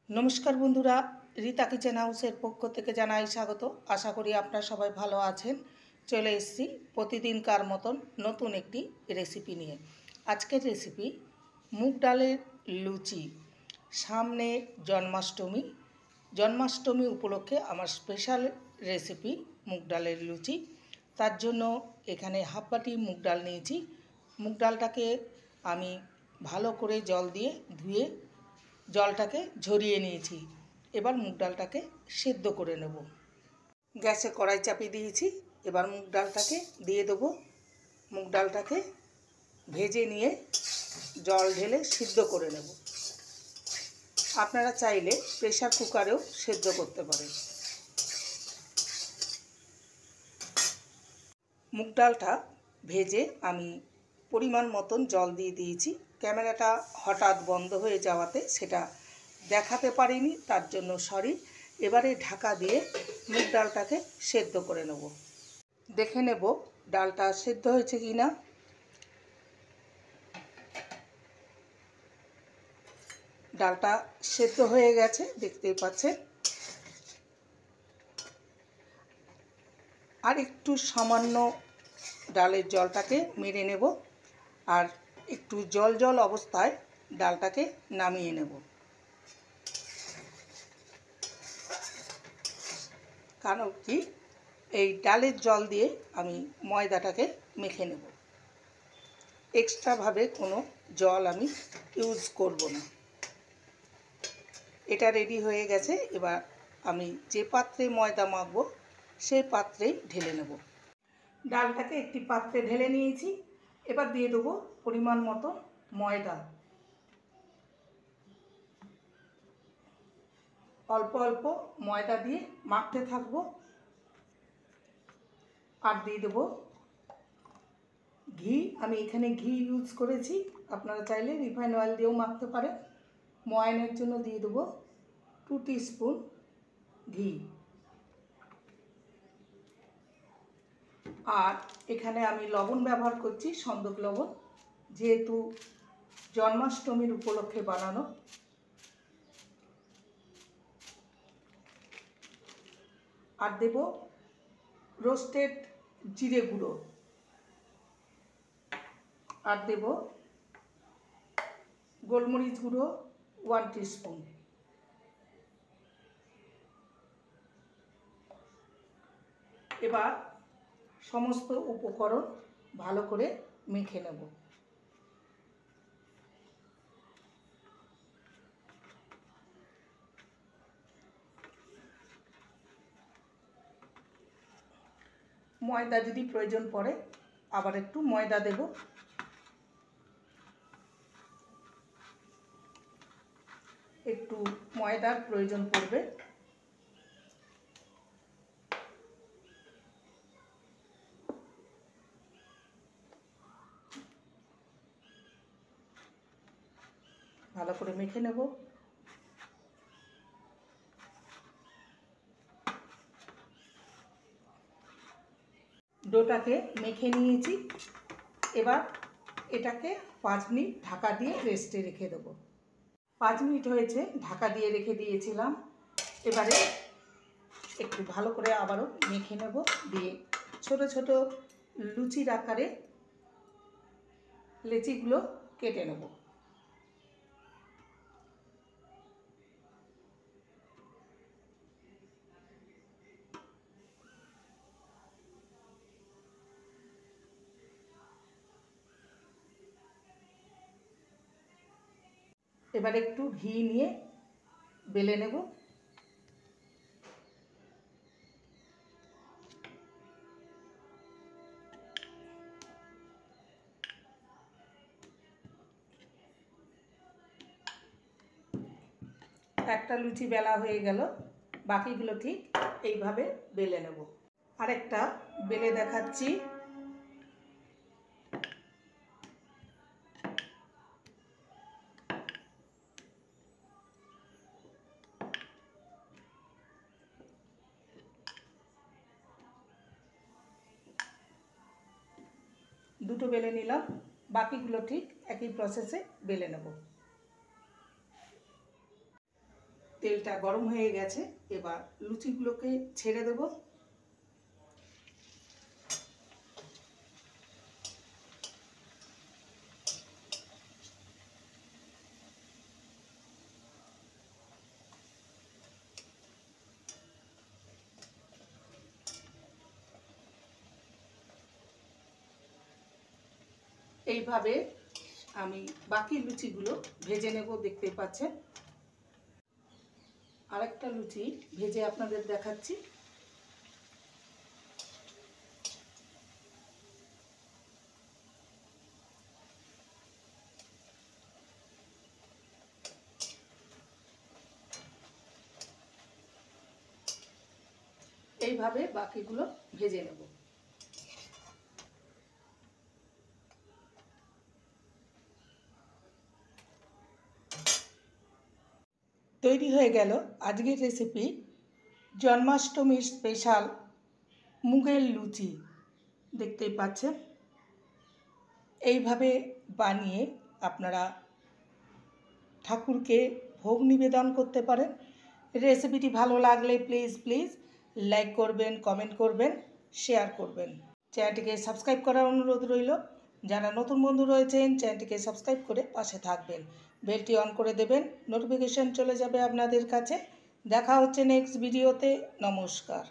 नमस्कार बंधुरा रीता किचेन हाउसের পক্ষ থেকে জানাই স্বাগত। আশা করি আপনারা সবাই ভালো আছেন। চলে এসেছি প্রতিদিনকার মতন নতুন একটি রেসিপি নিয়ে। আজকের রেসিপি মুগ ডালের লুচি। সামনে জন্মাষ্টমী উপলক্ষে আমার স্পেশাল রেসিপি মুগ ডালের লুচি। তার জন্য এখানে হাফ বাটি মুগ ডাল নিয়েছি। মুগ ডালটাকে আমি ভালো করে জল দিয়ে ধুয়ে জলটাকে ঝরিয়ে নিয়েছি। এবার মুগ ডালটাকে সেদ্ধ করে নেব। গ্যাসে কড়াই চাপিয়ে দিয়েছি। এবার মুগ ডালটাকে দিয়ে দেবো। মুগ ডালটাকে ভেজে নিয়ে জল ঢেলে সিদ্ধ করে নেব। আপনারা চাইলে প্রেসার কুকারেও সেদ্ধ করতে পারেন। মুগ ডালটা ভেজে আমি পরিমাণ মতন জল দিয়ে দিয়েছি। ক্যামেরাটা হঠাৎ বন্ধ হয়ে যাওয়াতে সেটা দেখাতে পারিনি, তার জন্য সরি। এবারে ঢাকা দিয়ে মুগ ডালটাকে সেদ্ধ করে নেব। দেখে নেব ডালটা সেদ্ধ হয়েছে কি না। ডালটা সেদ্ধ হয়ে গেছে, দেখতেই পাচ্ছেন। আর একটু সামান্য ডালের জলটাকে মেরে নেব, আর একটু জল জল অবস্থায় ডালটাকে নামিয়ে নেব। কারণ কি, এই ডালের জল দিয়ে আমি ময়দাটাকে মেখে নেব। এক্সট্রাভাবে কোনো জল আমি ইউজ করব না। এটা রেডি হয়ে গেছে। এবার আমি যে পাত্রে ময়দা মাখবো সেই পাত্রেই ঢেলে নেব। ডালটাকে একটি পাত্রে ঢেলে নিয়েছি। এবার দিয়ে দেবো পরিমাণ মতো ময়দা। অল্প অল্প ময়দা দিয়ে মাখতে থাকবো। আর দিয়ে দেবো ঘি। আমি এখানে ঘি ইউজ করেছি, আপনারা চাইলে রিফাইন অয়েল দিয়েও মাখতে পারেন। ময়ানের জন্য দিয়ে দেবো 2 টিস্পুন ঘি। আর এখানে আমি লবণ ব্যবহার করছি, সন্দক লবণ, যেহেতু জন্মাষ্টমীর উপলক্ষে বানানো। আর দেব রোস্টেড জিরে গুঁড়ো। আর দেব গোলমরিচ গুঁড়ো 1 টিস্পুন। এবার সমস্ত উপকরণ ভালো করে মেখে নেব। ময়দা যদি প্রয়োজন পড়ে আবার একটু ময়দা দেব। একটু ময়দার প্রয়োজন পড়বে। ভালো করে মেখে নেব। ডোটাকে মেখে নিয়েছি। এবার এটাকে 5 মিনিট ঢাকা দিয়ে রেস্টে রেখে দেবো। 5 মিনিট হয়েছে, ঢাকা দিয়ে রেখে দিয়েছিলাম। এবারে একটু ভালো করে আবারও মেখে নেব। দিয়ে ছোট ছোট লুচির আকারে লেচিগুলো কেটে নেব। এবার একটু ঘি নিয়ে বেলে নেব। একটা লুচি বেলা হয়ে গেল, বাকিগুলো ঠিক এইভাবে বেলে নেব। আরেকটা বেলে দেখাচ্ছি। দুটো বেলে নিলাম, বাকিগুলো ঠিক একই প্রসেসে বেলে নেব। তেলটা গরম হয়ে গেছে, এবার লুচিগুলোকে ছেড়ে দেব। এইভাবে আমি বাকি লুচিগুলো ভেজে নেব, দেখতেই পাচ্ছেন। আরেকটা লুচি ভেজে আপনাদের দেখাচ্ছি। এইভাবে বাকিগুলো ভেজে নেব। তৈরি হয়ে গেল আজকের রেসিপি, জন্মাষ্টমীর স্পেশাল মুগের লুচি। দেখতেই পাচ্ছেন, এইভাবে বানিয়ে আপনারা ঠাকুরকে ভোগ নিবেদন করতে পারেন। রেসিপিটি ভালো লাগলে প্লিজ লাইক করবেন, কমেন্ট করবেন, শেয়ার করবেন। চ্যানেলটিকে সাবস্ক্রাইব করার অনুরোধ রইল। যারা নতুন বন্ধু রয়েছেন চ্যানেলটিকে সাবস্ক্রাইব করে পাশে থাকবেন, বেলটি অন করে দেবেন, নোটিফিকেশন চলে যাবে আপনাদের কাছে। দেখা হচ্ছে নেক্সট ভিডিওতে। নমস্কার।